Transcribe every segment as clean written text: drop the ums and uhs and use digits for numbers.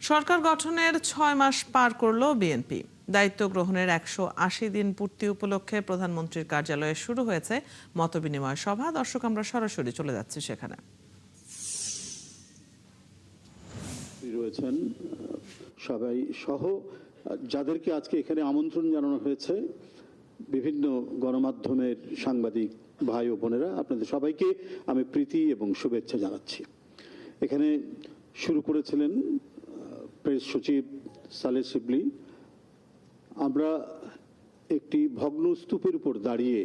সরকার গঠনের ৬ মাস পার করল বিএনপি। দায়িত্ব গ্রহণের ১৮০ দিন পূর্তি উপলক্ষে প্রধানমন্ত্রীর কার্যালয়ে শুরু হয়েছে মতবিনিময় সভা। দর্শক, আমরা সরাসরি চলে যাচ্ছি সেখানে। রয়েছেন সবাই সহ যাদেরকে আজকে এখানে আমন্ত্রণ জানানো হয়েছে, বিভিন্ন গণমাধ্যমের সাংবাদিক ভাই ও বোনেরা, আপনাদের সবাইকে আমি প্রীতি এবং শুভেচ্ছা জানাচ্ছি। এখানে শুরু করেছিলেন প্রেস সচিব সালেহ শিবলি। আমরা একটি ভগ্ন স্তূপের উপর দাঁড়িয়ে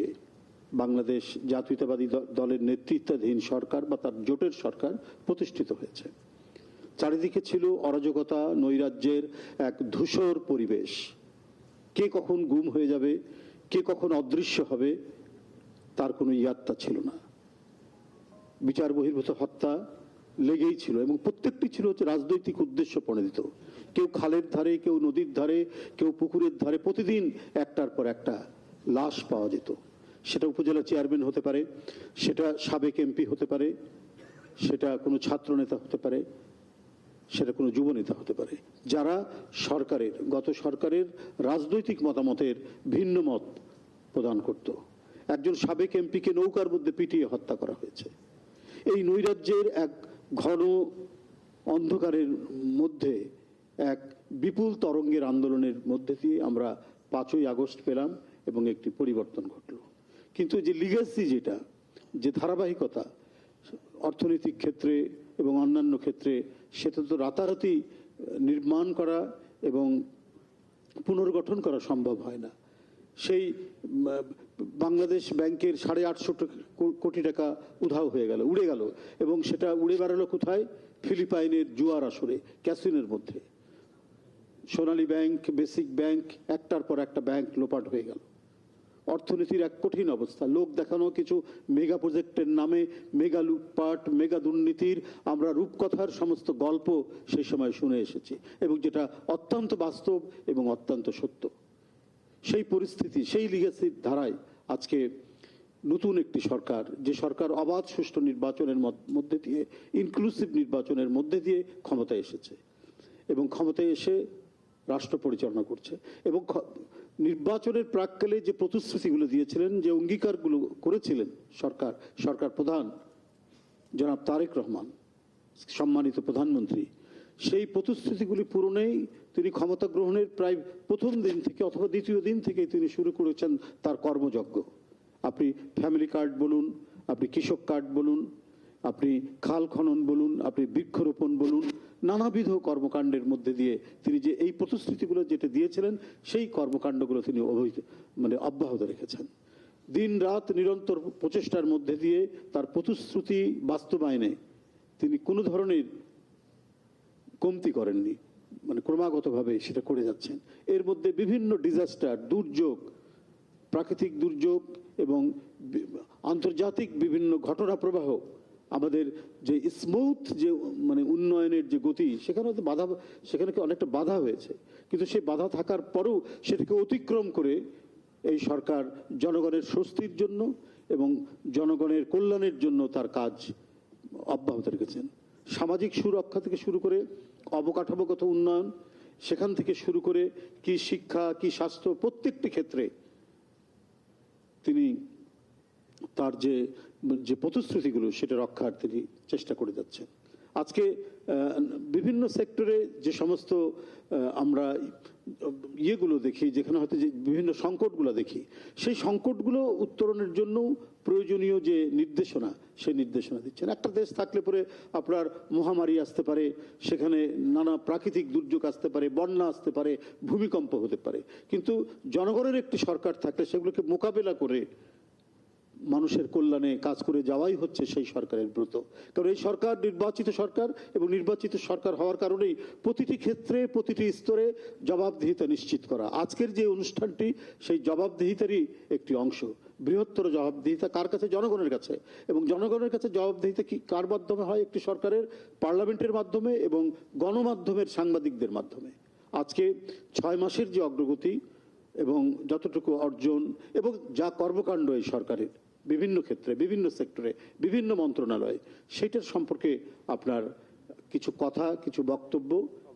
বাংলাদেশ জাতীয়তাবাদী দলের নেতৃত্বাধীন সরকার বা তার জোটের সরকার প্রতিষ্ঠিত হয়েছে। চারিদিকে ছিল অরাজকতা, নৈরাজ্যের এক ধূসর পরিবেশ। কে কখন গুম হয়ে যাবে, কে কখন অদৃশ্য হবে, তার কোনো ইয়াত্তা ছিল না। বিচার বহির্ভূত হত্যা লেগেই ছিল এবং প্রত্যেকটি ছিল হচ্ছে রাজনৈতিক উদ্দেশ্য প্রণোদিত। কেউ খালের ধারে, কেউ নদীর ধারে, কেউ পুকুরের ধারে প্রতিদিন একটার পর একটা লাশ পাওয়া যেত। সেটা উপজেলা চেয়ারম্যান হতে পারে, সেটা সাবেক এমপি হতে পারে, সেটা কোনো ছাত্রনেতা হতে পারে, সেটা কোনো যুবনেতা হতে পারে, যারা গত সরকারের রাজনৈতিক মতামতের ভিন্ন মত প্রদান করত। একজন সাবেক এমপিকে নৌকার মধ্যে পিটিয়ে হত্যা করা হয়েছে। এই নৈরাজ্যের এক ঘন অন্ধকারের মধ্যে এক বিপুল তরঙ্গের আন্দোলনের মধ্যে দিয়ে আমরা 5ই আগস্ট পেলাম এবং একটি পরিবর্তন ঘটল। কিন্তু যে লিগ্যাসি, যে ধারাবাহিকতা অর্থনৈতিক ক্ষেত্রে এবং অন্যান্য ক্ষেত্রে, সেটা তো রাতারাতি নির্মাণ করা এবং পুনর্গঠন করা সম্ভব হয় না। সেই বাংলাদেশ ব্যাংকের 850 কোটি টাকা উধাও হয়ে গেল, উড়ে গেল, এবং সেটা উড়ে বেড়ালো কোথায়? ফিলিপাইনের জুয়ার আসরে, ক্যাসিনোর মধ্যে। সোনালী ব্যাংক, বেসিক ব্যাংক, একটার পর একটা ব্যাংক লোপাট হয়ে গেল। অর্থনীতির এক কঠিন অবস্থা। লোক দেখানো কিছু মেগা প্রজেক্টের নামে মেগা লুটপাট, মেগা দুর্নীতির আমরা রূপকথার সমস্ত গল্প সেই সময় শুনে এসেছি, এবং যেটা অত্যন্ত বাস্তব এবং অত্যন্ত সত্য। সেই পরিস্থিতি, সেই লিগ্যাসির ধারায় আজকে নতুন একটি সরকার, যে সরকার অবাধ সুষ্ঠু নির্বাচনের মধ্যে দিয়ে, ইনক্লুসিভ নির্বাচনের মধ্যে দিয়ে ক্ষমতায় এসেছে এবং ক্ষমতায় এসে রাষ্ট্র পরিচালনা করছে। এবং নির্বাচনের প্রাক্কালে যে প্রতিশ্রুতিগুলো দিয়েছিলেন, যে অঙ্গীকারগুলো করেছিলেন সরকার প্রধান জনাব তারেক রহমান, সম্মানিত প্রধানমন্ত্রী, সেই প্রতিশ্রুতিগুলি পূরণেই তিনি ক্ষমতা গ্রহণের প্রায় প্রথম দিন থেকে অথবা দ্বিতীয় দিন থেকে তিনি শুরু করেছেন তার কর্মযজ্ঞ। আপনি ফ্যামিলি কার্ড বলুন, আপনি কৃষক কার্ড বলুন, আপনি খাল খনন বলুন, আপনি বৃক্ষরোপণ বলুন, নানাবিধ কর্মকাণ্ডের মধ্যে দিয়ে তিনি যে এই প্রতিশ্রুতিগুলো যেটা দিয়েছিলেন, সেই কর্মকাণ্ডগুলো তিনি অব্যাহত রেখেছেন। দিন রাত নিরন্তর প্রচেষ্টার মধ্যে দিয়ে তার প্রতিশ্রুতি বাস্তবায়নে তিনি কোনো ধরনের কমতি করেননি, ক্রমাগতভাবে সেটা করে যাচ্ছেন। এর মধ্যে বিভিন্ন ডিজাস্টার, দুর্যোগ, প্রাকৃতিক দুর্যোগ এবং আন্তর্জাতিক বিভিন্ন ঘটনা প্রবাহ, আমাদের যে স্মুথ যে উন্নয়নের যে গতি, সেখানে অনেকটা বাধা হয়েছে। কিন্তু সেই বাধা থাকার পরেও সেটাকে অতিক্রম করে এই সরকার জনগণের স্বস্তির জন্য এবং জনগণের কল্যাণের জন্য তার কাজ অব্যাহত রেখেছেন। সামাজিক সুরক্ষা থেকে শুরু করে অবকাঠামোগত উন্নয়ন, সেখান থেকে শুরু করে কি শিক্ষা, কি স্বাস্থ্য, প্রত্যেকটি ক্ষেত্রে তিনি তার যে প্রতিশ্রুতিগুলো সেটা রক্ষার তিনি চেষ্টা করে যাচ্ছেন। আজকে বিভিন্ন সেক্টরে যে সমস্ত আমরা ইয়েগুলো দেখি, যেখানে হয়তো যে বিভিন্ন সংকটগুলো দেখি, সেই সংকটগুলো উত্তরণের জন্য প্রয়োজনীয় যে নির্দেশনা, সেই নির্দেশনা দিচ্ছেন। একটা দেশ থাকলে পরে আপনার মহামারী আসতে পারে, সেখানে নানা প্রাকৃতিক দুর্যোগ আসতে পারে, বন্যা আসতে পারে, ভূমিকম্প হতে পারে, কিন্তু জনগণের একটি সরকার থাকলে সেগুলোকে মোকাবেলা করে মানুষের কল্যাণে কাজ করে যাওয়াই হচ্ছে সেই সরকারের ব্রত। কারণ এই সরকার নির্বাচিত সরকার, এবং নির্বাচিত সরকার হওয়ার কারণেই প্রতিটি ক্ষেত্রে, প্রতিটি স্তরে জবাবদিহিতা নিশ্চিত করা। আজকের যে অনুষ্ঠানটি সেই জবাবদিহিতারই একটি অংশ। বৃহত্তর জবাবদিহিতা কার কাছে? জনগণের কাছে। এবং জনগণের কাছে জবাবদিহিতা কি কার মাধ্যমে হয়? একটি সরকারের পার্লামেন্টের মাধ্যমে এবং গণমাধ্যমের সাংবাদিকদের মাধ্যমে। আজকে 6 মাসের যে অগ্রগতি এবং যতটুকু অর্জন এবং যা কর্মকাণ্ড এই সরকারের বিভিন্ন ক্ষেত্রে, বিভিন্ন সেক্টরে, বিভিন্ন মন্ত্রণালয়ে, সেটার সম্পর্কে আপনার কিছু কথা, কিছু বক্তব্য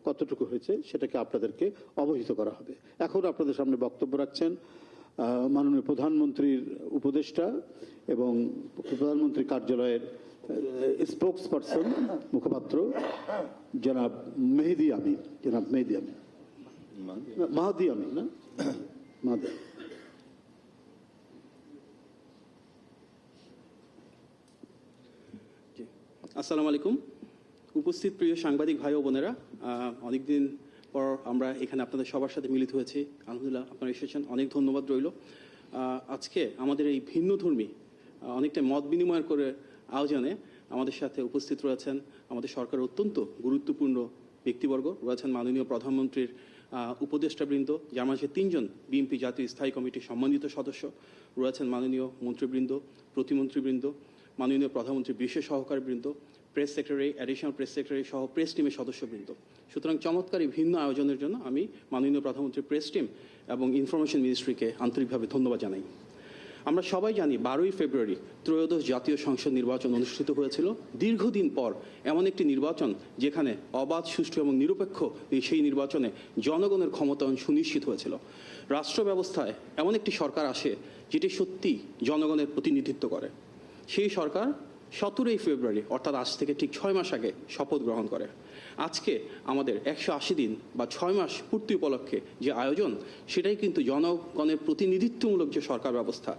কতটুকু হয়েছে সেটাকে আপনাদেরকে অবহিত করা হবে। এখন আপনাদের সামনে বক্তব্য রাখছেন মাননীয় প্রধানমন্ত্রীর উপদেষ্টা এবং প্রধানমন্ত্রীর কার্যালয়ের স্পোকস পারসন, মুখপাত্র জনাব মেহেদী আমিন। জনাব মেহেদী আমিন, মাহাদি আমিন না মাহাদি। আসসালামু আলাইকুম। উপস্থিত প্রিয় সাংবাদিক ভাই ও বোনেরা, অনেকদিন পর আমরা এখানে আপনাদের সবার সাথে মিলিত হয়েছি। আলহামদুলিল্লাহ আপনারা এসেছেন, অনেক ধন্যবাদ রইল। আজকে আমাদের এই ভিন্নধর্মী অনেকটা মত বিনিময় করে আয়োজনে আমাদের সাথে উপস্থিত রয়েছেন আমাদের সরকারের অত্যন্ত গুরুত্বপূর্ণ ব্যক্তিবর্গ রয়েছেন। মাননীয় প্রধানমন্ত্রীর উপদেষ্টাবৃন্দ, যার মাঝে 3 জন বিএনপি জাতীয় স্থায়ী কমিটির সম্মানিত সদস্য রয়েছেন, মাননীয় মন্ত্রীবৃন্দ, প্রতিমন্ত্রীবৃন্দ, মাননীয় প্রধানমন্ত্রীর বিশেষ সহকারীবৃন্দ, press secretary, additional press secretary সহ প্রেস টিমের সদস্যবৃন্দ। সুতরাং চমৎকার এই ভিন্ন আয়োজনের জন্য আমি মাননীয় প্রধানমন্ত্রীর প্রেস টিম এবং ইনফরমেশন মিনিস্ট্রিকে আন্তরিকভাবে ধন্যবাদ জানাই। আমরা সবাই জানি 12ই ফেব্রুয়ারি ত্রয়োদশ জাতীয় সংসদ নির্বাচন অনুষ্ঠিত হয়েছিল। দীর্ঘদিন পর এমন একটি নির্বাচন যেখানে অবাধ, সুষ্ঠু এবং নিরপেক্ষ সেই নির্বাচনে জনগণের ক্ষমতায়ন সুনিশ্চিত হয়েছিল। রাষ্ট্র ব্যবস্থায় এমন একটি সরকার আসে যেটি সত্যি জনগণের প্রতিনিধিত্ব করে। সেই সরকার 17ই ফেব্রুয়ারি অর্থাৎ আজ থেকে ঠিক 6 মাস আগে শপথ গ্রহণ করে। আজকে আমাদের 180 দিন বা 6 মাস পূর্তি উপলক্ষে যে আয়োজন, সেটাই কিন্তু জনগণের প্রতিনিধিত্বমূলক যে সরকার ব্যবস্থা,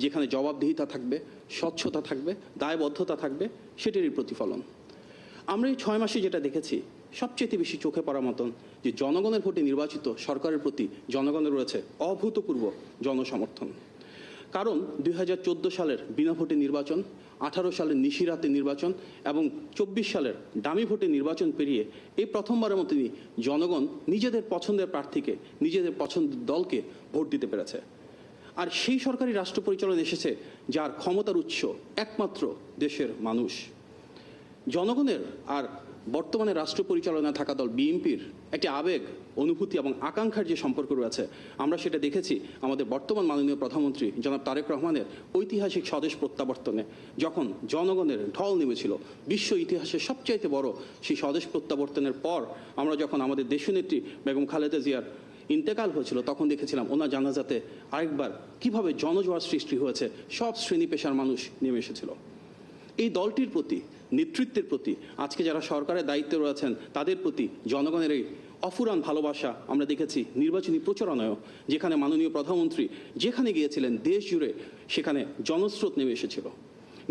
যেখানে জবাবদিহিতা থাকবে, স্বচ্ছতা থাকবে, দায়বদ্ধতা থাকবে, সেটারই প্রতিফলন। আমরা এই 6 মাসে যেটা দেখেছি, সবচেয়ে বেশি চোখে পড়ার মতন যে জনগণের ভোটে নির্বাচিত সরকারের প্রতি জনগণের রয়েছে অভূতপূর্ব জনসমর্থন। কারণ 2014 সালের বিনা ভোটে নির্বাচন, 18 সালের নিশিরাতে নির্বাচন এবং 24 সালের ডামি ভোটে নির্বাচন পেরিয়ে এই প্রথমবারের মতনই জনগণ নিজেদের পছন্দের প্রার্থীকে, নিজেদের পছন্দের দলকে ভোট দিতে পেরেছে। আর সেই সরকারি রাষ্ট্র পরিচালনা এসেছে যার ক্ষমতার উৎস একমাত্র দেশের মানুষ। জনগণের আর বর্তমানে রাষ্ট্র পরিচালনায় থাকা দল বিএনপির একটি আবেগ, অনুভূতি এবং আকাঙ্ক্ষার যে সম্পর্ক রয়েছে, আমরা সেটা দেখেছি আমাদের বর্তমান মাননীয় প্রধানমন্ত্রী জনাব তারেক রহমানের ঐতিহাসিক স্বদেশ প্রত্যাবর্তনে, যখন জনগণের ঢল নেমেছিল। বিশ্ব ইতিহাসের সবচাইতে বড় সেই স্বদেশ প্রত্যাবর্তনের পর আমরা যখন আমাদের দেশনেত্রী বেগম খালেদা জিয়ার ইন্তেকাল হয়েছিল, তখন দেখেছিলাম ওনার জানাজাতে আরেকবার কিভাবে জনজোয়ার সৃষ্টি হয়েছে, সব শ্রেণী পেশার মানুষ নেমে এসেছিল। এই দলটির প্রতি, নেতৃত্বের প্রতি, আজকে যারা সরকারের দায়িত্বে রয়েছেন তাদের প্রতি জনগণের এই অফুরান ভালোবাসা আমরা দেখেছি নির্বাচনী প্রচারণায়ও, যেখানে মাননীয় প্রধানমন্ত্রী যেখানে গিয়েছিলেন দেশ জুড়ে সেখানে জনস্রোত নেমে এসেছিল।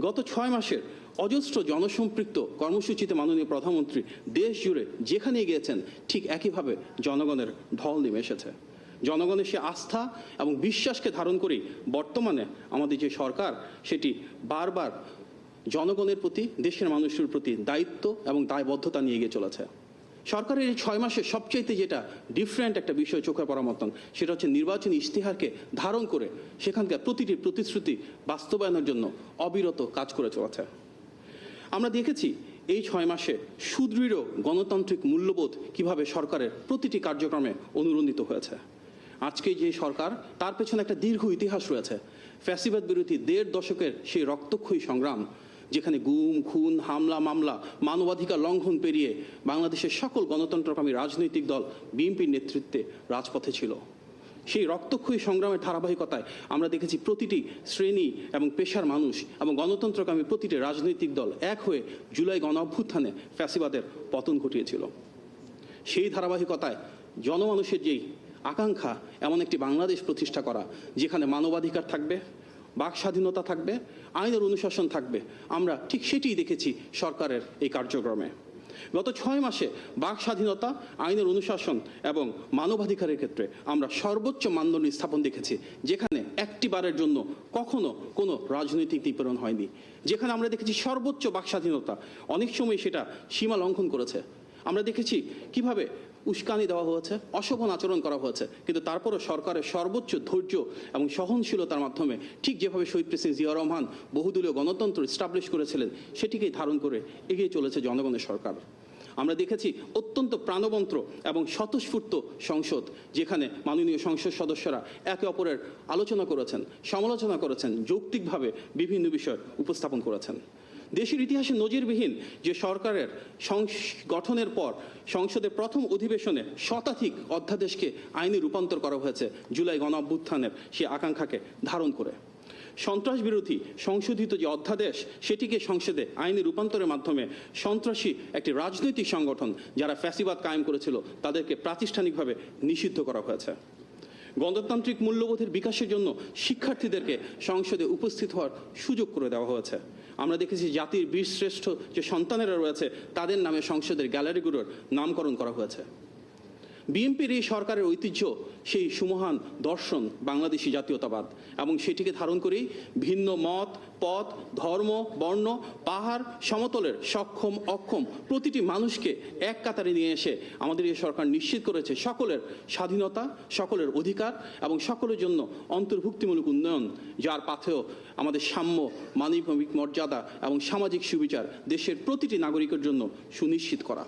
গত 6 মাসের অজস্র জনসম্পৃক্ত কর্মসূচিতে মাননীয় প্রধানমন্ত্রী দেশ জুড়ে যেখানে গিয়েছেন ঠিক একইভাবে জনগণের ঢল নেমে এসেছে। জনগণের সে আস্থা এবং বিশ্বাসকে ধারণ করেই বর্তমানে আমাদের যে সরকার, সেটি বারবার জনগণের প্রতি, দেশের মানুষের প্রতি দায়িত্ব এবং দায়বদ্ধতা নিয়ে এগিয়ে চলেছে। সরকারের এই 6 মাসে সবচাইতে যেটা ডিফারেন্ট একটা বিষয় চোখে পড়ার মতন, সেটা হচ্ছে নির্বাচনী ইশতেহারকে ধারণ করে সেখানকার প্রতিটি প্রতিশ্রুতি বাস্তবায়নের জন্য অবিরত কাজ করে চলেছে। আমরা দেখেছি এই 6 মাসে সুদৃঢ় গণতান্ত্রিক মূল্যবোধ কিভাবে সরকারের প্রতিটি কার্যক্রমে অনুরণিত হয়েছে। আজকে যে সরকার, তার পেছনে একটা দীর্ঘ ইতিহাস রয়েছে। ফ্যাসিবাদ বিরোধী 1.5 দশকের সেই রক্তক্ষয়ী সংগ্রাম, যেখানে গুম, খুন, হামলা, মামলা, মানবাধিকার লঙ্ঘন পেরিয়ে বাংলাদেশের সকল গণতন্ত্রকামী রাজনৈতিক দল বিএনপির নেতৃত্বে রাজপথে ছিল। সেই রক্তক্ষয়ী সংগ্রামের ধারাবাহিকতায় আমরা দেখেছি প্রতিটি শ্রেণী এবং পেশার মানুষ এবং গণতন্ত্রকামী প্রতিটি রাজনৈতিক দল এক হয়ে জুলাই গণ অভ্যুত্থানে ফ্যাসিবাদের পতন ঘটিয়েছিল। সেই ধারাবাহিকতায় জনমানুষের যেই আকাঙ্ক্ষা, এমন একটি বাংলাদেশ প্রতিষ্ঠা করা যেখানে মানবাধিকার থাকবে, বাক স্বাধীনতা থাকবে, আইনের অনুশাসন থাকবে, আমরা ঠিক সেটিই দেখেছি সরকারের এই কার্যক্রমে। গত 6 মাসে বাক স্বাধীনতা, আইনের অনুশাসন এবং মানবাধিকারের ক্ষেত্রে আমরা সর্বোচ্চ মানদণ্ড স্থাপন দেখেছি, যেখানে একটি বারের জন্য কখনো কোনো রাজনৈতিক নিপীড়ন হয়নি। যেখানে আমরা দেখেছি সর্বোচ্চ বাক স্বাধীনতা, অনেক সময় সেটা সীমা লঙ্ঘন করেছে। আমরা দেখেছি কিভাবে উস্কানি দেওয়া হয়েছে, অশোভন আচরণ করা হয়েছে, কিন্তু তারপরও সরকারের সর্বোচ্চ ধৈর্য এবং সহনশীলতার মাধ্যমে ঠিক যেভাবে শহীদ প্রেসিডেন্ট জিয়া রহমান বহুদলীয় গণতন্ত্র এস্টাবলিশ করেছিলেন, সেটিকেই ধারণ করে এগিয়ে চলেছে জনগণের সরকার। আমরা দেখেছি অত্যন্ত প্রাণবন্ত এবং স্বতঃস্ফূর্ত সংসদ, যেখানে মাননীয় সংসদ সদস্যরা একে অপরের আলোচনা করেছেন, সমালোচনা করেছেন, যৌক্তিকভাবে বিভিন্ন বিষয় উপস্থাপন করেছেন। দেশের ইতিহাসে নজিরবিহীন যে সরকারের গঠনের পর সংসদের প্রথম অধিবেশনে শতাধিক অধ্যাদেশকে আইনে রূপান্তর করা হয়েছে জুলাই গণ অভ্যুত্থানের সেই আকাঙ্ক্ষাকে ধারণ করে। সন্ত্রাস বিরোধী সংশোধিত যে অধ্যাদেশ সেটিকে সংসদে আইনে রূপান্তরের মাধ্যমে সন্ত্রাসী একটি রাজনৈতিক সংগঠন যারা ফ্যাসিবাদ কায়েম করেছিল তাদেরকে প্রাতিষ্ঠানিকভাবে নিষিদ্ধ করা হয়েছে। গণতান্ত্রিক মূল্যবোধের বিকাশের জন্য শিক্ষার্থীদেরকে সংসদে উপস্থিত হওয়ার সুযোগ করে দেওয়া হয়েছে। আমরা দেখেছি জাতির বীরশ্রেষ্ঠ যে সন্তানেরা রয়েছে তাদের নামে সংসদের গ্যালারিগুলোর নামকরণ করা হয়েছে। বিএনপির এই সরকারের ঐতিহ্য সেই সুমহান দর্শন বাংলাদেশি জাতীয়তাবাদ, এবং সেটিকে ধারণ করেই ভিন্ন মত, পথ, ধর্ম, বর্ণ, পাহাড়, সমতলের সক্ষম অক্ষম প্রতিটি মানুষকে এক কাতারে নিয়ে এসে আমাদের এই সরকার নিশ্চিত করেছে সকলের স্বাধীনতা, সকলের অধিকার এবং সকলের জন্য অন্তর্ভুক্তিমূলক উন্নয়ন, যার পাথেও আমাদের সাম্য, মানবিক মর্যাদা এবং সামাজিক সুবিচার দেশের প্রতিটি নাগরিকের জন্য সুনিশ্চিত করা।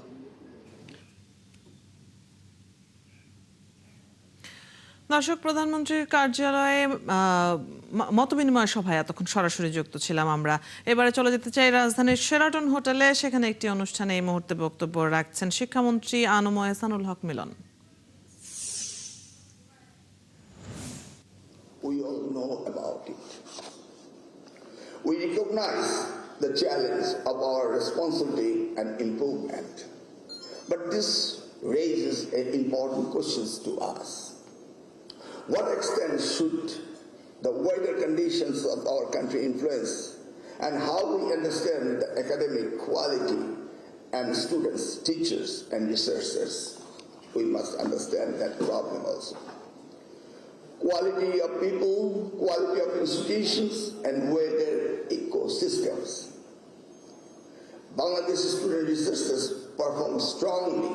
দর্শক, প্রধানমন্ত্রীর কার্যালয়ে মতবিনিময় সভায় এতক্ষণ সরাসরি যুক্ত ছিলাম আমরা। এবারে চলে যেতে চাই রাজধানীর শেরাটন হোটেলে। সেখানে একটি অনুষ্ঠানে এই মুহূর্তে বক্তব্য রাখছেন শিক্ষামন্ত্রী আনম এহসানুল হক মিলন। We all know about it. We recognize the challenge of our responsibility and improvement. But this raises important questions to us. What extent should the wider conditions of our country influence and how we understand the academic quality and students, teachers and researchers? We must understand that problem also. Quality of people, quality of institutions and wider ecosystems. Bangladeshi student researchers perform strongly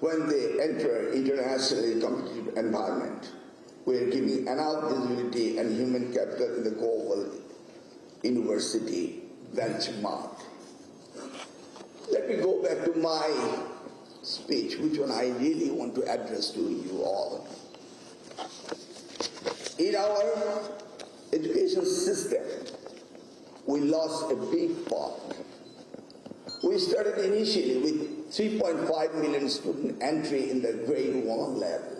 when they enter internationally competitive environment. We are giving enough visibility and human capital in the global university benchmark. Let me go back to my speech, which one I really want to address to you all. In our education system, we lost a big part. We started initially with 3.5 million student entry in the grade 1 level.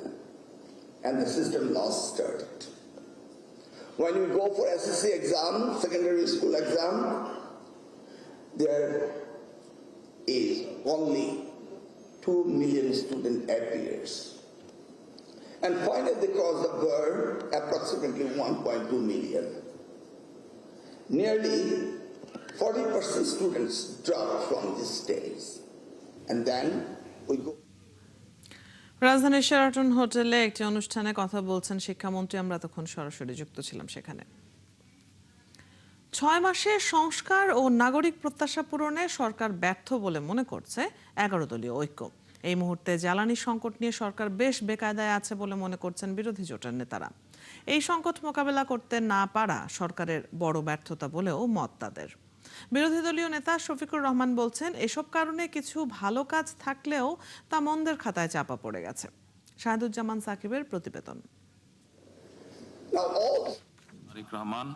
And the system lost started. When you go for SSC exam, secondary school exam, there is only 2 million student appears. And finally they cross the bar, approximately 1.2 million. Nearly 40% students drop from this stage. And then we go. রাজধানীর Sheraton হোটেলে একটি অনুষ্ঠানে কথা বলছেন শিক্ষামন্ত্রী। আমরা তখন সরাসরি যুক্ত ছিলাম সেখানে। 6 মাসে সংস্কার ও নাগরিক প্রত্যাশা পূরণে সরকার ব্যর্থ বলে মনে করছে 11 দলীয় ঐক্য। এই মুহূর্তে জ্বালানি সংকট নিয়ে সরকার বেশ বেকায়দায় আছে বলে মনে করছেন বিরোধী জোটের নেতারা। এই সংকট মোকাবেলা করতে না পারা সরকারের বড় ব্যর্থতা বলেও মত তাদের। বিরোধী দলীয় নেতা শফিকুর রহমান বলছেন, এসব কারণে কিছু ভালো কাজ থাকলেও তা মন্দের খাতায় চাপা পড়ে গেছে। শাহিদুজ্জামান সাকিবের প্রতিবেদন। রহমান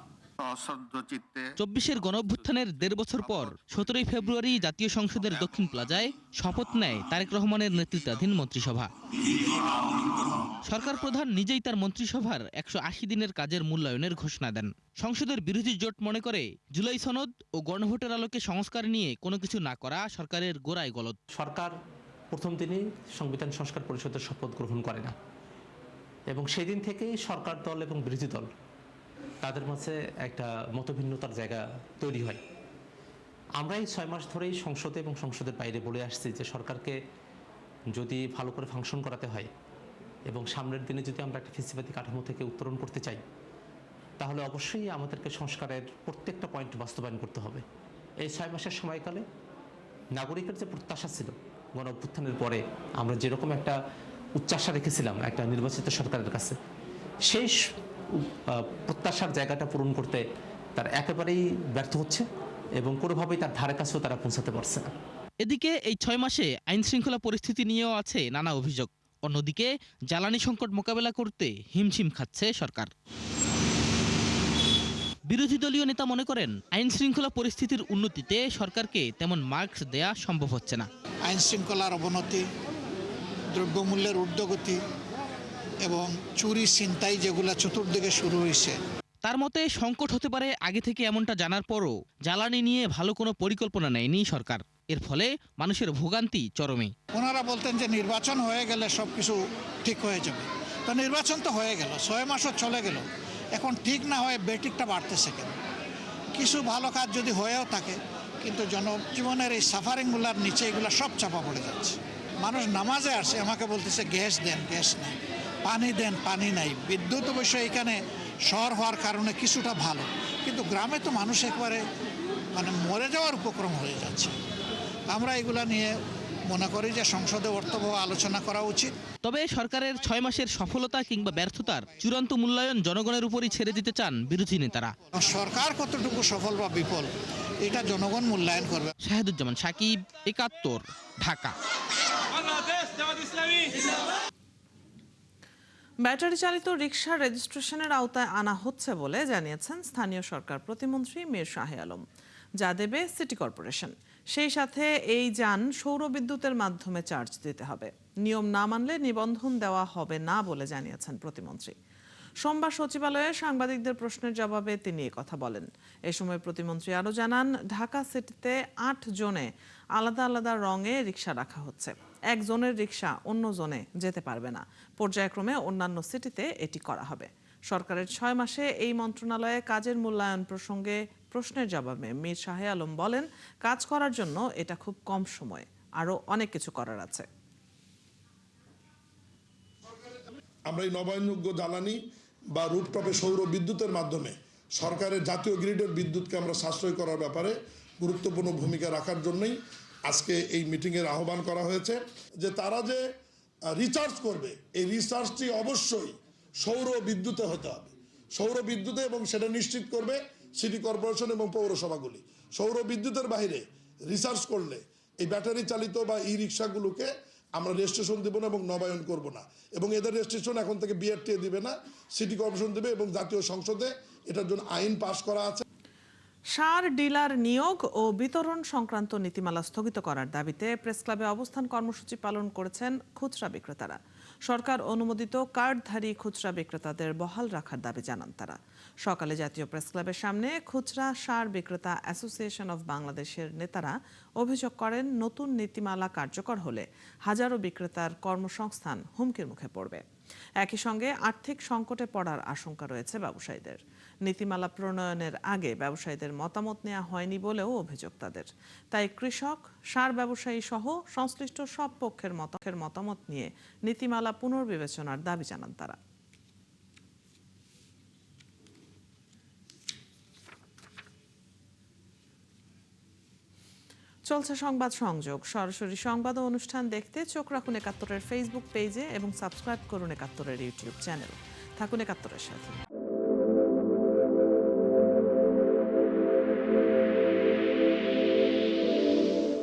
24-এর গণঅভ্যুত্থানের 1.5 বছর পর 17 ফেব্রুয়ারি জাতীয় সংসদের দক্ষিণ প্লাজায় শপথ নেয় তারেক রহমানের নেতৃত্বাধীন মন্ত্রিসভা। সরকার প্রধান নিজেই তার মন্ত্রিসভার 180 দিনের কাজের মূল্যায়নের ঘোষণা দেন। সংসদের বিরোধী জোট মনে করে জুলাই সনদ ও গণভোটের আলোকে সংস্কার নিয়ে কোনো কিছু না করা সরকারের গোড়ায় গলদ। সরকার প্রথম দিনই সংবিধান সংস্কার পরিষদের শপথ গ্রহণ করে না, এবং সেই দিন থেকেই সরকার দল এবং বিরোধী দল তাদের মাঝে একটা মতভিন্নতার জায়গা তৈরি হয়। আমরা এই 6 মাস ধরেই সংসদে এবং সংসদের বাইরে বলে আসছি যে সরকারকে যদি ভালো করে ফাংশন করাতে হয় এবং সামনের দিনে যদি আমরা একটা ফেসিবাদী কাঠামো থেকে উত্তরণ করতে চাই, তাহলে অবশ্যই আমাদেরকে সংস্কারের প্রত্যেকটা পয়েন্ট বাস্তবায়ন করতে হবে। এই 6 মাসের সময়কালে নাগরিকের যে প্রত্যাশা ছিল, গণ অভ্যুত্থানের পরে আমরা যেরকম একটা উচ্চাশা রেখেছিলাম একটা নির্বাচিত সরকারের কাছে, সেই প্রত্যাশার জায়গাটা পূরণ করতে তারা একেবারেই ব্যর্থ হচ্ছে এবং কোনোভাবেই তার ধারে কাছেও তারা পৌঁছাতে পারছে না। এদিকে এই 6 মাসে আইন শৃঙ্খলা পরিস্থিতি নিয়েও আছে নানা অভিযোগ। অন্যদিকে জ্বালানি সংকট মোকাবেলা করতে হিমশিম খাচ্ছে সরকার। বিরোধী দলীয় নেতা মনে করেন আইন শৃঙ্খলা পরিস্থিতির উন্নতিতে সরকারকে তেমন মার্কস দেয়া সম্ভব হচ্ছে না। আইন শৃঙ্খলার অবনতি, দ্রব্যমূল্যের ঊর্ধ্বগতি এবং চুরি ছিনতাই যেগুলো চতুর্দিকে শুরু হয়েছে। তার মতে সংকট হতে পারে আগে থেকে এমনটা জানার পরও জ্বালানি নিয়ে ভালো কোনো পরিকল্পনা নেয়নি সরকার। এর ফলে মানুষের ভোগান্তি চরমে। ওনারা বলতেন যে নির্বাচন হয়ে গেলে সব কিছু ঠিক হয়ে যাবে। তো নির্বাচন তো হয়ে গেল, 6 মাসও চলে গেল, এখন ঠিক না হয়ে বেটিকটা বাড়তেছে কেন? কিছু ভালো কাজ যদি হয়েও থাকে, কিন্তু জনজীবনের এই সাফারিংগুলার নিচে এগুলো সব চাপা পড়ে যাচ্ছে। মানুষ নামাজে আসে, আমাকে বলতেছে গ্যাস দেন, গ্যাস নেই, পানি দেন, পানি নাই। বিদ্যুৎ অবশ্য এখানে শহর হওয়ার কারণে কিছুটা ভালো, কিন্তু গ্রামে তো মানুষ একবারে মরে যাওয়ার উপক্রম হয়ে যাচ্ছে। আমরা এগুলা নিয়ে মনে করি যে সংসদে অর্থবহ আলোচনা করা উচিত। তবে সরকারের 6 মাসের সফলতা কিংবা ব্যর্থতার চূড়ান্ত মূল্যায়ন জনগণের উপরই ছেড়ে দিতে চান বিরোধী নেতারা। সরকার কতটুকু সফল বা বিফল এটা জনগণ মূল্যায়ন করবে। শাহেদুজ্জামান সাকিব, ৭১, ঢাকা। ব্যাটারি চালিত রিকশা রেজিস্ট্রেশনের আওতায় আনা হচ্ছে বলে জানিয়েছেন স্থানীয় সরকার প্রতিমন্ত্রী মীর শাহ আলম, যা দেবে সিটি কর্পোরেশন। সেই সাথে এই যান সৌর বিদ্যুতের মাধ্যমে চার্জ দিতে হবে। নিয়ম না মানলে নিবন্ধন দেওয়া হবে না বলে জানিয়েছেন প্রতিমন্ত্রী। সোমবার সচিবালয়ে সাংবাদিকদের প্রশ্নের জবাবে তিনি কথা বলেন। এ সময় প্রতিমন্ত্রী আরও জানান, ঢাকা সিটিতে 8 জোনে আলাদা আলাদা রঙে রিকশা রাখা হচ্ছে। এক জোনের রিকশা অন্য জোনে যেতে পারবে না। পর্যায়ক্রমে অন্যান্য সিটিতে এটি করা হবে। সরকারের 6 মাসে এই মন্ত্রণালয়ে কাজের মূল্যায়ন প্রসঙ্গে প্রশ্নের জবাবে মীর শাহ আলম বলেন, কাজ করার জন্য এটা খুব কম সময়, আরও অনেক কিছু করার আছে। আমরা এই নবায়নযোগ্য জ্বালানি বা রুফটপে সৌর বিদ্যুতের মাধ্যমে সরকারের জাতীয় গ্রিডের বিদ্যুৎকে আমরা সাশ্রয় করার ব্যাপারে গুরুত্বপূর্ণ ভূমিকা রাখার জন্যই আজকে এই মিটিংয়ের আহ্বান করা হয়েছে। যে তারা যে রিচার্জ করবে, এই রিচার্জটি অবশ্যই সৌর বিদ্যুতে হতে হবে, সৌর বিদ্যুতে, এবং সেটা নিশ্চিত করবে সিটি কর্পোরেশন এবং পৌরসভাগুলি। সৌর বিদ্যুতের বাইরে রিচার্জ করলে এই ব্যাটারি চালিত বা ই রিক্সাগুলোকে আমরা রেজিস্ট্রেশন দেব না এবং নবায়ন করব না, এবং এদের রেজিস্ট্রেশন এখন থেকে বিআরটিএ দিবে না, সিটি কর্পোরেশন দেবে, এবং জাতীয় সংসদে এটার জন্য আইন পাশ করা আছে। সার ডিলার নিয়োগ ও বিতরণ সংক্রান্ত নীতিমালা স্থগিত করার দাবিতে প্রেসক্লাবে অবস্থান কর্মসূচি পালন করেছেন খুচরা বিক্রেতারা। সরকার অনুমোদিত কার্ডধারী খুচরা বিক্রেতাদের বহাল রাখার দাবি জানান তারা। সকালে জাতীয় প্রেসক্লাবের সামনে খুচরা সার বিক্রেতা অ্যাসোসিয়েশন অব বাংলাদেশের নেতারা অভিযোগ করেন, নতুন নীতিমালা কার্যকর হলে হাজারো বিক্রেতার কর্মসংস্থান হুমকির মুখে পড়বে। একই সঙ্গে আর্থিক সংকটে পড়ার আশঙ্কা রয়েছে ব্যবসায়ীদের। নীতিমালা প্রণয়নের আগে ব্যবসায়ীদের মতামত নেওয়া হয়নি বলেও অভিযোগ তাদের। তাই কৃষক, সার ব্যবসায়ী সহ সংশ্লিষ্ট সব পক্ষের মতামত নিয়ে নীতিমালা পুনর্বিবেচনার দাবি জানান তারা। চলছে সংবাদ সংযোগ। সরাসরি সংবাদ ও অনুষ্ঠান দেখতে চোখ রাখুন ৭১-এর ফেসবুক পেজে এবং সাবস্ক্রাইব করুন ৭১-এর ইউটিউব চ্যানেল। থাকুন ৭১-এর সাথে।